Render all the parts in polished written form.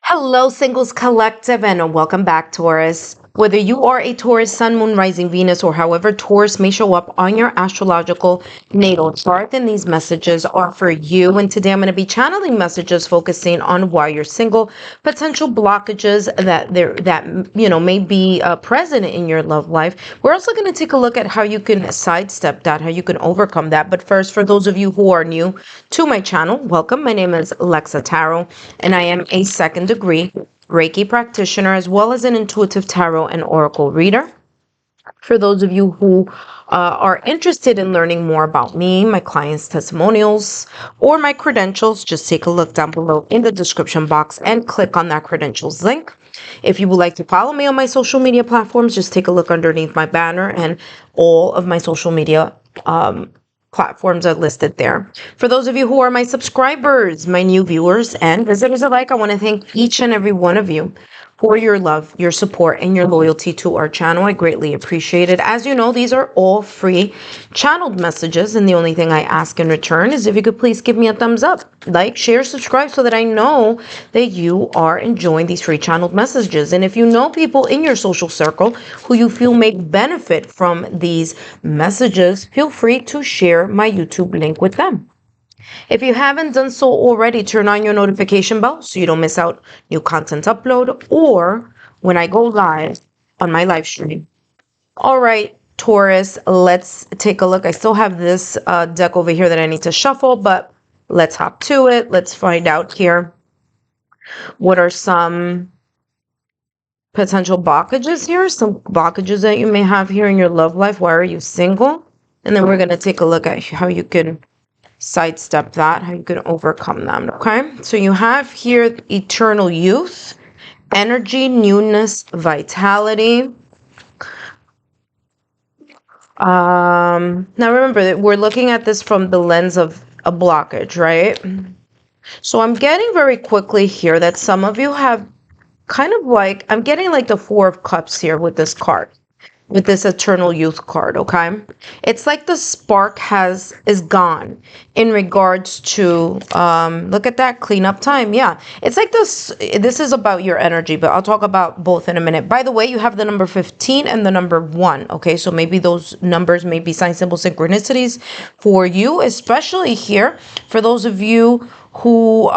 Hello, Singles Collective, and welcome back, Taurus. Whether you are a Taurus, Sun, Moon, Rising, Venus, or however Taurus may show up on your astrological natal chart, then these messages are for you. And today I'm going to be channeling messages focusing on why you're single, potential blockages that may be present in your love life. We're also going to take a look at how you can sidestep that, how you can overcome that. But first, for those of you who are new to my channel, welcome. My name is Lexa Tarot, and I am a second degree Reiki practitioner as well as an intuitive tarot and oracle reader. For those of you who are interested in learning more about me, my clients' testimonials, or my credentials, just take a look down below in the description box and click on that credentials link. If you would like to follow me on my social media platforms, just take a look underneath my banner, and all of my social media platforms are listed there. For those of you who are my subscribers, my new viewers, and visitors alike, I want to thank each and every one of you for your love, your support, and your loyalty to our channel. I greatly appreciate it. As you know, these are all free channeled messages, and the only thing I ask in return is if you could please give me a thumbs up, like, share, subscribe, so that I know that you are enjoying these free channeled messages. And if you know people in your social circle who you feel may benefit from these messages, feel free to share my YouTube link with them. If you haven't done so already, turn on your notification bell so you don't miss out new content upload or when I go live on my live stream. All right, Taurus, let's take a look. I still have this deck over here that I need to shuffle, but let's hop to it. Let's find out here. What are some potential blockages here? Some blockages that you may have here in your love life. Why are you single? And then we're going to take a look at how you can sidestep that, how you can overcome them. Okay, so you have here eternal youth, energy, newness, vitality. Now remember that we're looking at this from the lens of a blockage, right? So I'm getting very quickly here that some of you have kind of like, I'm getting like the Four of Cups here with this card, with this eternal youth card. Okay, it's like the spark is gone in regards to look at that cleanup time. Yeah, it's like this is about your energy, but I'll talk about both in a minute. By the way, you have the number 15 and the number 1. Okay, so maybe those numbers may be sign, symbol, synchronicities for you, especially here for those of you who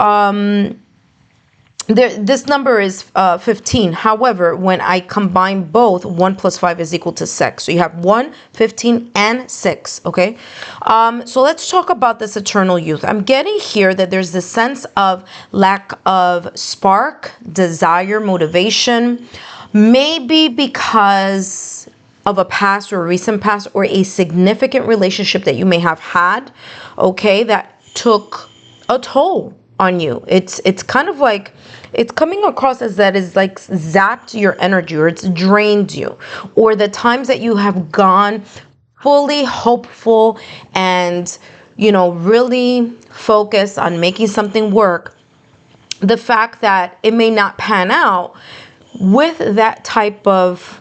this number is 15. However, when I combine both, 1 plus 5 is equal to 6. So you have 1, 15, and 6. Okay. So let's talk about this eternal youth. I'm getting here that there's this sense of lack of spark, desire, motivation, maybe because of a past or a recent past or a significant relationship that you may have had, okay, that took a toll on you. It's kind of like, it's coming across as that is like zapped your energy, or it's drained you, or the times that you have gone fully hopeful and really focused on making something work, the fact that it may not pan out with that type of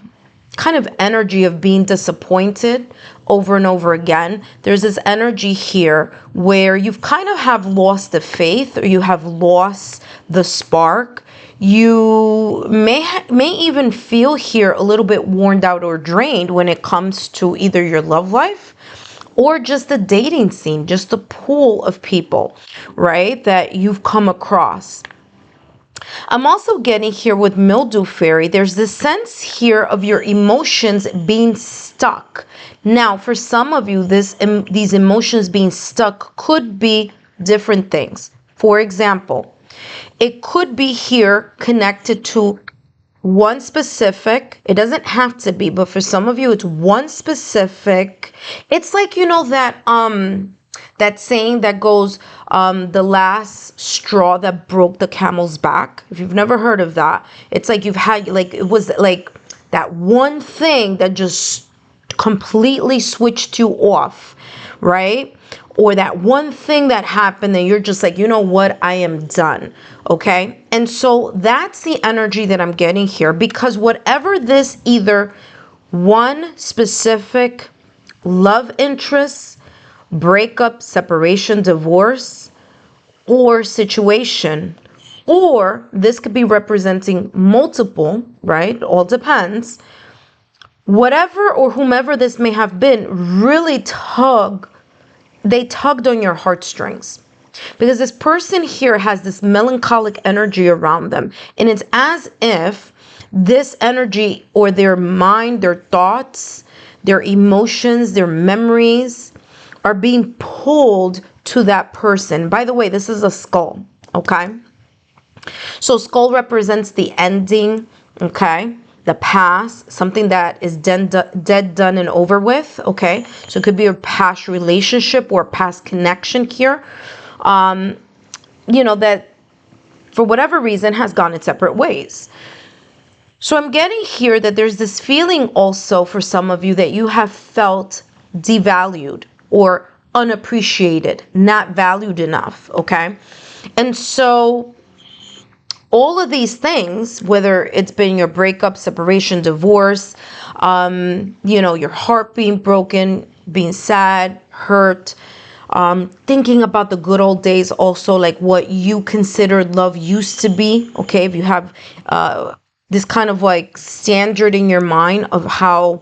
kind of energy of being disappointed over and over again. There's this energy here where you've kind of have lost the faith, or you have lost the spark. You may even feel here a little bit worn out or drained when it comes to either your love life or just the dating scene, just the pool of people, right, that you've come across. I'm also getting here with Mildew Fairy, there's this sense here of your emotions being stuck. Now, for some of you, these emotions being stuck could be different things. For example, it could be here connected to one specific, it doesn't have to be, but for some of you, it's one specific. It's like, that saying that goes, the last straw that broke the camel's back. If you've never heard of that, it's like you've had, like, it was like that one thing that just completely switched you off, right? Or that one thing that happened and you're just like, you know what, I am done. Okay. And so that's the energy that I'm getting here, because whatever this either one specific love interest, breakup, separation, divorce, or situation Or this could be representing multiple, right? It all depends. Whatever or whomever this may have been really they tugged on your heartstrings. Because this person here has this melancholic energy around them. And it's as if this energy or their mind, their thoughts, their emotions, their memories are being pulled to that person. By the way, this is a skull, okay? So skull represents the ending, okay? The past, something that is dead, done, and over with, okay? So it could be a past relationship or past connection here, that for whatever reason has gone its separate ways. So I'm getting here that there's this feeling also for some of you that you have felt devalued or unappreciated, not valued enough, okay? And so all of these things, whether it's been your breakup, separation, divorce, your heart being broken, being sad, hurt, thinking about the good old days also, like what you considered love used to be, okay? If you have this kind of like standard in your mind of how,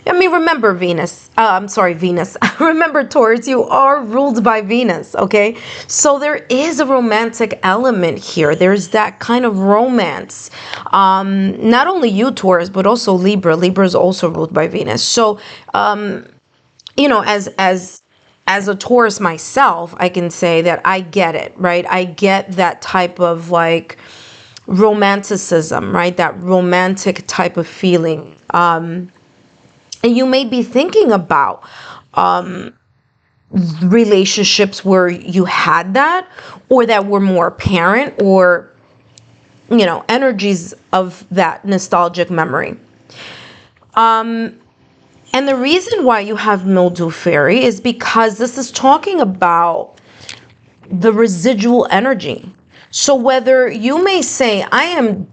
remember Venus. Remember Taurus, you are ruled by Venus, okay? So there is a romantic element here. There's that kind of romance. Not only you, Taurus, but also Libra. Libra is also ruled by Venus. So, as a Taurus myself, I can say that I get it, right? I get that type of like romanticism, right? That romantic type of feeling. And you may be thinking about relationships where you had that, or that were more apparent, or, energies of that nostalgic memory. And the reason why you have Mildew Fairy is because this is talking about the residual energy. So whether you may say, I am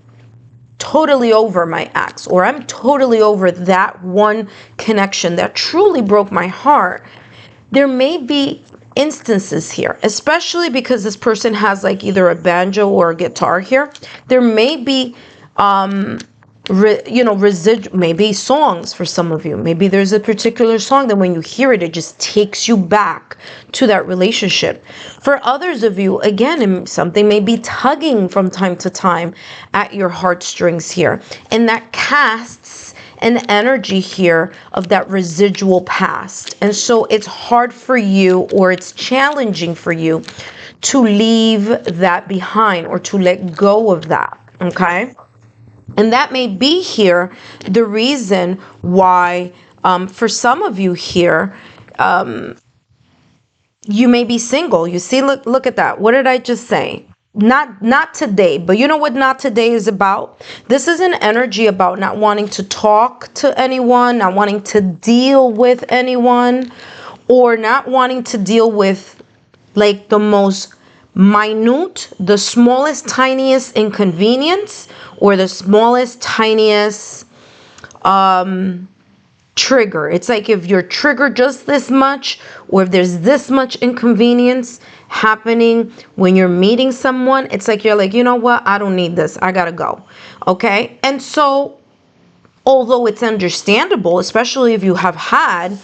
totally over my ex, or I'm totally over that one connection that truly broke my heart, there may be instances here, especially because this person has like either a banjo or a guitar here. There may be maybe songs for some of you. Maybe there's a particular song that when you hear it, it just takes you back to that relationship. For others of you, again, something may be tugging from time to time at your heartstrings here. And that casts an energy here of that residual past. And so it's hard for you, or it's challenging for you to leave that behind or to let go of that, okay? And that may be here the reason why, for some of you here, you may be single. You see, look at that. What did I just say? Not today, but you know what not today is about? This is an energy about not wanting to talk to anyone, not wanting to deal with anyone, or not wanting to deal with like the most minute, the smallest, tiniest inconvenience, or the smallest, tiniest trigger. It's like if you're triggered just this much, or if there's this much inconvenience happening when you're meeting someone, it's like you're like, you know what, I don't need this, I gotta go, okay? And so although it's understandable, especially if you have had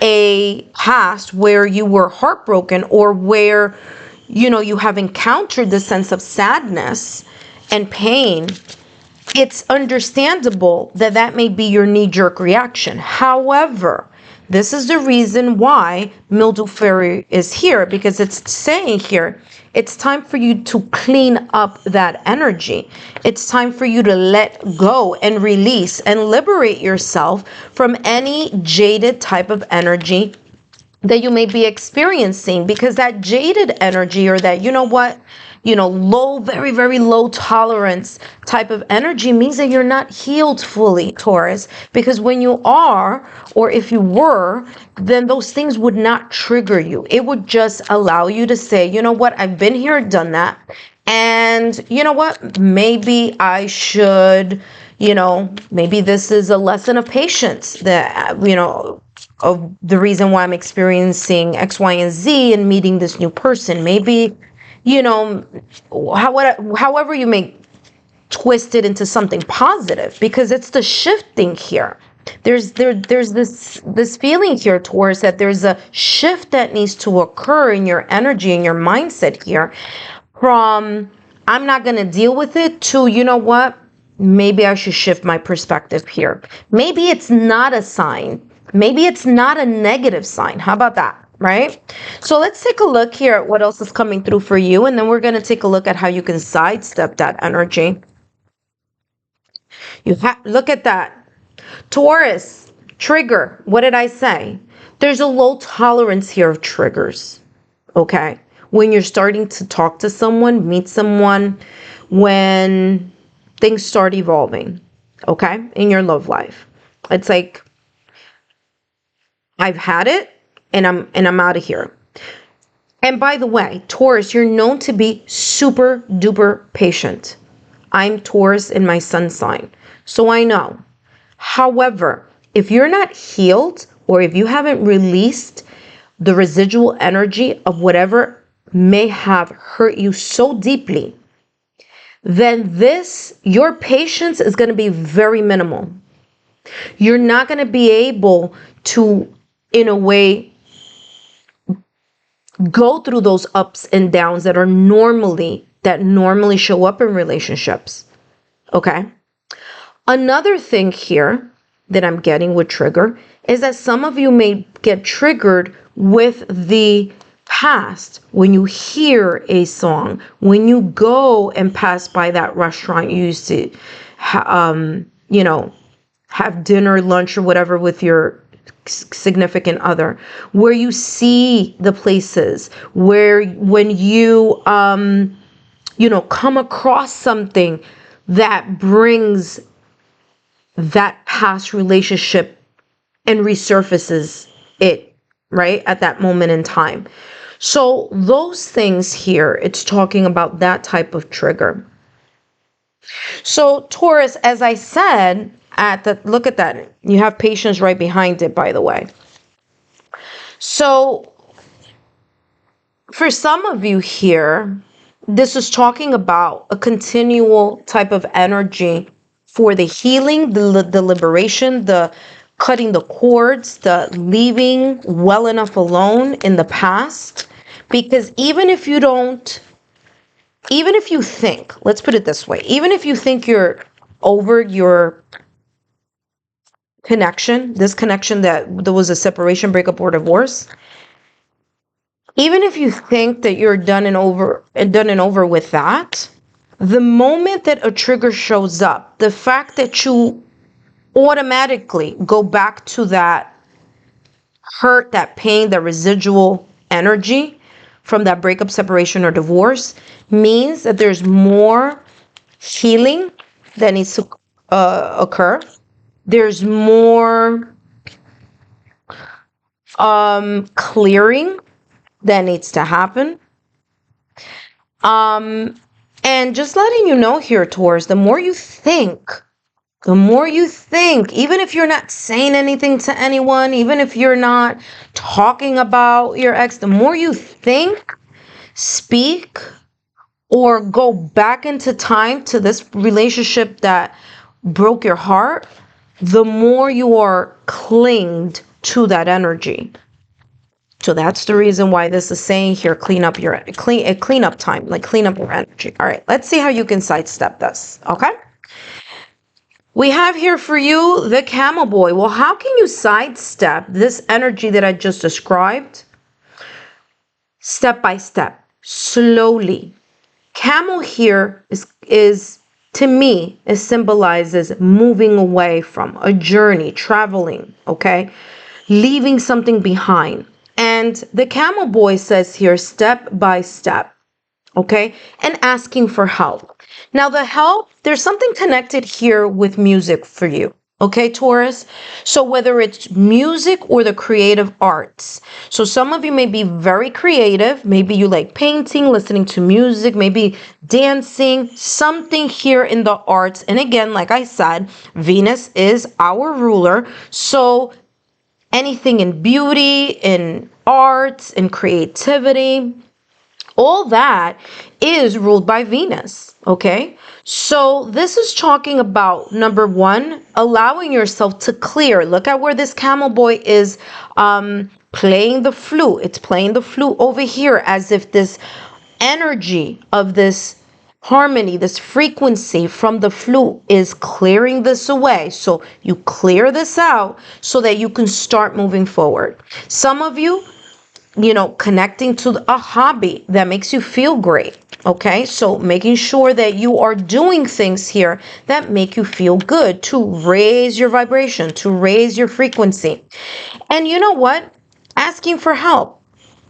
a past where you were heartbroken, or where you have encountered the sense of sadness and pain, it's understandable that that may be your knee-jerk reaction. However, this is the reason why Mildew Fairy is here, because it's saying here, it's time for you to clean up that energy. It's time for you to let go and release and liberate yourself from any jaded type of energy that you may be experiencing, because that jaded energy, or that, low, very, very low tolerance type of energy, means that you're not healed fully, Taurus. Because when you are, or if you were, then those things would not trigger you. It would just allow you to say, you know what, I've been here, done that. And you know what, maybe I should, maybe this is a lesson of patience, that, of the reason why I'm experiencing X, Y, and Z and meeting this new person. Maybe, you know, however you may twist it into something positive, because it's the shifting here. There's this feeling here, Taurus, that there's a shift that needs to occur in your energy and your mindset here, from I'm not going to deal with it to, you know what, maybe I should shift my perspective here. Maybe it's not a sign. Maybe it's not a negative sign. How about that? Right? So let's take a look here at what else is coming through for you. And then we're going to take a look at how you can sidestep that energy. Look at that. Taurus, trigger. What did I say? There's a low tolerance here of triggers. Okay? When you're starting to talk to someone, meet someone, when things start evolving, okay, in your love life. It's like, I've had it and I'm out of here. And by the way, Taurus, you're known to be super duper patient. I'm Taurus in my sun sign, so I know. However, if you're not healed, or if you haven't released the residual energy of whatever may have hurt you so deeply, then your patience is going to be very minimal. You're not going to be able to, in a way, go through those ups and downs that normally show up in relationships. Okay? Another thing here that I'm getting with trigger is that some of you may get triggered with the past. When you hear a song, when you go and pass by that restaurant you used to have dinner, lunch, or whatever with your significant other, where you see the places where, when you come across something that brings that past relationship and resurfaces it right at that moment in time. So those things here, it's talking about that type of trigger. So Taurus, as I said, look at that. You have patience right behind it, by the way. So for some of you here, this is talking about a continual type of energy for the healing, the liberation, the cutting the cords, the leaving well enough alone in the past. Because even if you think, let's put it this way, even if you think you're over your connection, this connection that there was a separation, breakup, or divorce, even if you think that you're done and over with that, the moment that a trigger shows up, the fact that you automatically go back to that hurt, that pain, that residual energy from that breakup, separation, or divorce, means that there's more healing that needs to occur. There's more clearing that needs to happen. And just letting you know here, Taurus, the more you think, even if you're not saying anything to anyone, even if you're not talking about your ex, the more you think, speak, or go back into time to this relationship that broke your heart, the more you are clinged to that energy. So that's the reason why this is saying here, clean up time, like clean up your energy. All right, let's see how you can sidestep this, okay? We have here for you the Camel Boy. Well, how can you sidestep this energy that I just described? Step by step, slowly. Camel here is to me, it symbolizes moving away from a journey, traveling, okay? Leaving something behind. And the Camel Boy says here, step by step, okay? And asking for help. Now the help, there's something connected here with music for you, okay, Taurus? So whether it's music or the creative arts. So some of you may be very creative. Maybe you like painting, listening to music, maybe dancing, something here in the arts. And again, like I said, Venus is our ruler. So anything in beauty, in arts, in creativity, All that is ruled by Venus, okay? So this is talking about number one, allowing yourself to clear. Look at where this camel boy is playing the flute. It's playing the flute over here as if this energy of this harmony, this frequency from the flute is clearing this away. So you clear this out so that you can start moving forward. Some of you, connecting to a hobby that makes you feel great. Okay, so making sure that you are doing things here that make you feel good to raise your vibration, to raise your frequency. And you know what? Asking for help.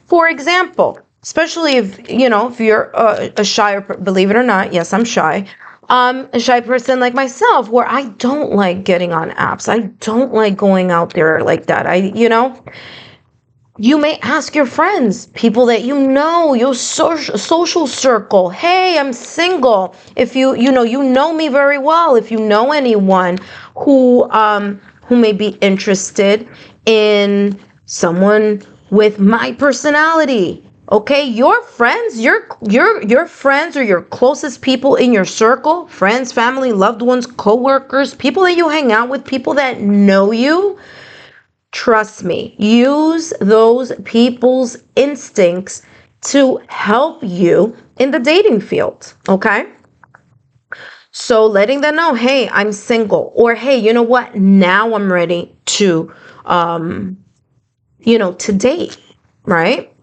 For example, especially if you're a shy, believe it or not, yes, I'm shy. A shy person like myself, where I don't like getting on apps. I don't like going out there like that. You may ask your friends, people that your social circle. Hey, I'm single. If you know me very well. If you know anyone who may be interested in someone with my personality. Okay, your friends, your friends or your closest people in your circle, friends, family, loved ones, coworkers, people that you hang out with, people that know you. Trust me, use those people's instincts to help you in the dating field, okay? So letting them know, hey, I'm single, or hey, you know what? Now I'm ready to, to date, right?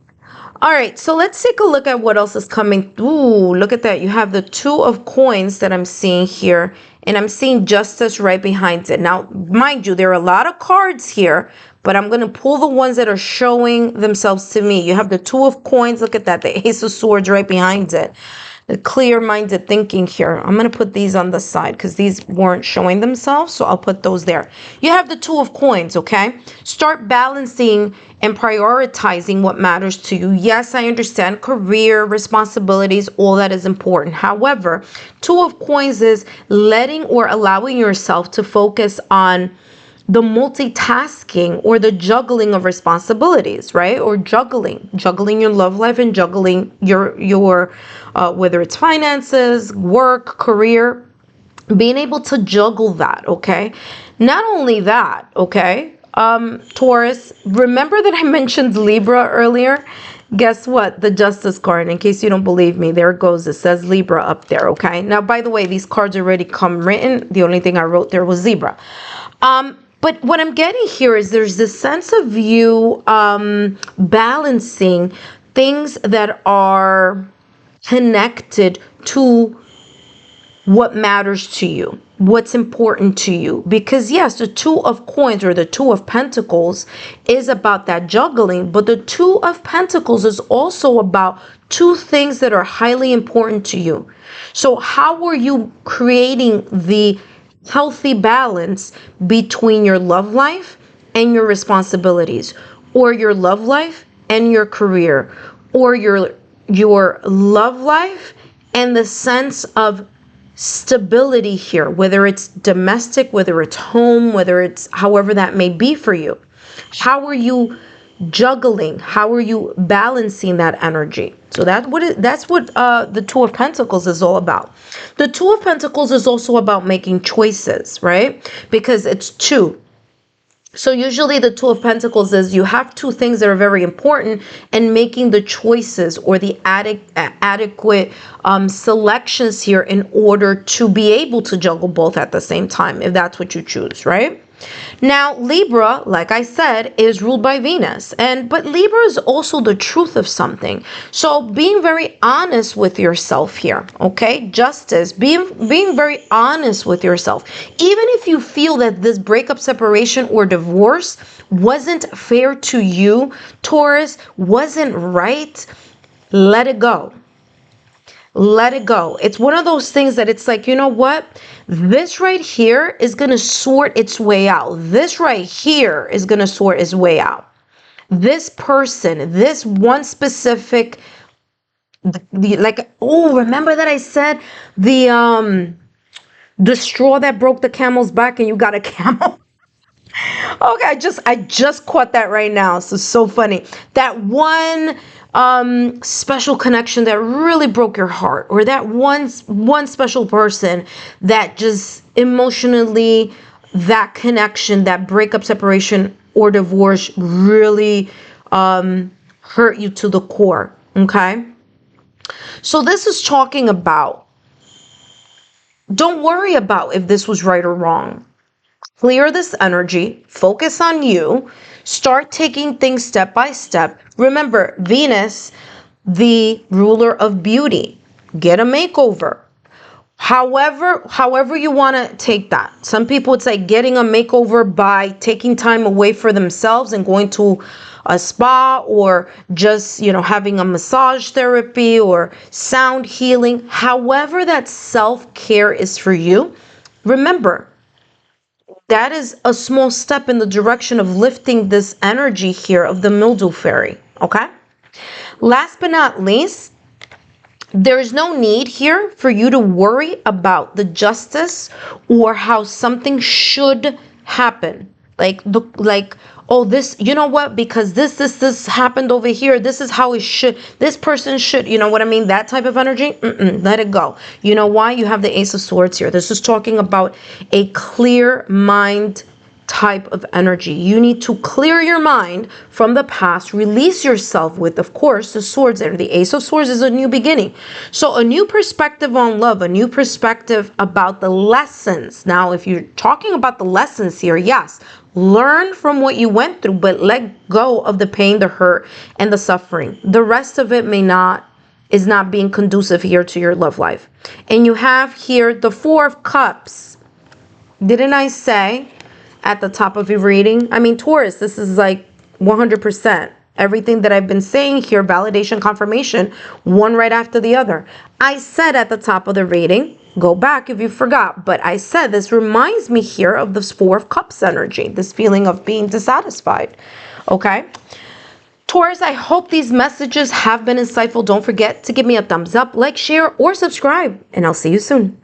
All right, so let's take a look at what else is coming. Ooh, look at that. You have the Two of Coins that I'm seeing here, and I'm seeing Justice right behind it. Now, mind you, there are a lot of cards here, but I'm going to pull the ones that are showing themselves to me. You have the Two of Coins. Look at that. The Ace of Swords right behind it. The clear-minded thinking here. I'm going to put these on the side because these weren't showing themselves, so I'll put those there. You have the Two of Coins, okay? Start balancing and prioritizing what matters to you. Yes, I understand career, responsibilities, all that is important. However, Two of Coins is letting or allowing yourself to focus on the multitasking or the juggling of responsibilities, right? Or juggling your love life and juggling your whether it's finances, work, career, being able to juggle that, okay? Not only that, okay? Taurus, remember that I mentioned Libra earlier? Guess what? The Justice card, in case you don't believe me, there it goes. It says Libra up there, okay? Now, by the way, these cards already come written. The only thing I wrote there was Libra. But what I'm getting here is there's this sense of you balancing things that are connected to what matters to you, what's important to you. Because yes, the Two of Coins or the Two of Pentacles is about that juggling, but the Two of Pentacles is also about two things that are highly important to you. So how are you creating the healthy balance between your love life and your responsibilities, or your love life and your career, or your love life and the sense of stability here, whether it's domestic, whether it's home, whether it's however that may be for you. How are you juggling? How are you balancing that energy? So that's what the Two of Pentacles is all about. The Two of Pentacles is also about making choices, right? Because it's two. So usually the Two of Pentacles is you have two things that are very important, and making the choices or the adequate selections here in order to be able to juggle both at the same time, if that's what you choose, right? Now, Libra, like I said, is ruled by Venus, but Libra is also the truth of something. So being very honest with yourself here, okay? Justice, being very honest with yourself. Even if you feel that this breakup, separation, or divorce wasn't fair to you, Taurus, wasn't right, let it go. Let it go. It's one of those things that it's like, you know what? This right here is going to sort its way out. This right here is going to sort its way out. This person, this one specific, remember that I said the straw that broke the camel's back and you got a camel? Okay, I just caught that right now. So funny. That one special connection that really broke your heart, or that one special person that just emotionally, that connection, that breakup, separation, or divorce really hurt you to the core. Okay, so this is talking about, don't worry about if this was right or wrong. Clear this energy, focus on you, start taking things step by step. Remember, Venus, the ruler of beauty, get a makeover. However you want to take that. Some people would say getting a makeover by taking time away for themselves and going to a spa, or just, having a massage therapy or sound healing. However that self-care is for you, remember, that is a small step in the direction of lifting this energy here of the mildew fairy. Okay? Last but not least, there is no need here for you to worry about the justice or how something should happen. Oh, this, you know what, because this happened over here, this is how it should, this person should, you know what I mean, that type of energy. Let it go. You know why? You have the Ace of Swords here. This is talking about a clear mind type of energy. You need to clear your mind from the past, release yourself with, of course, the swords there. The Ace of Swords is a new beginning. So a new perspective on love, a new perspective about the lessons. Now, if you're talking about the lessons here, yes, learn from what you went through, but let go of the pain, the hurt, and the suffering. The rest of it is not being conducive here to your love life. And you have here the Four of Cups. Didn't I say at the top of your reading? I mean, Taurus, this is like 100%. Everything that I've been saying here, validation, confirmation, one right after the other. I said at the top of the reading, go back if you forgot, but I said this reminds me here of this Four of Cups energy, this feeling of being dissatisfied. Okay? Taurus, I hope these messages have been insightful. Don't forget to give me a thumbs up, like, share, or subscribe, and I'll see you soon.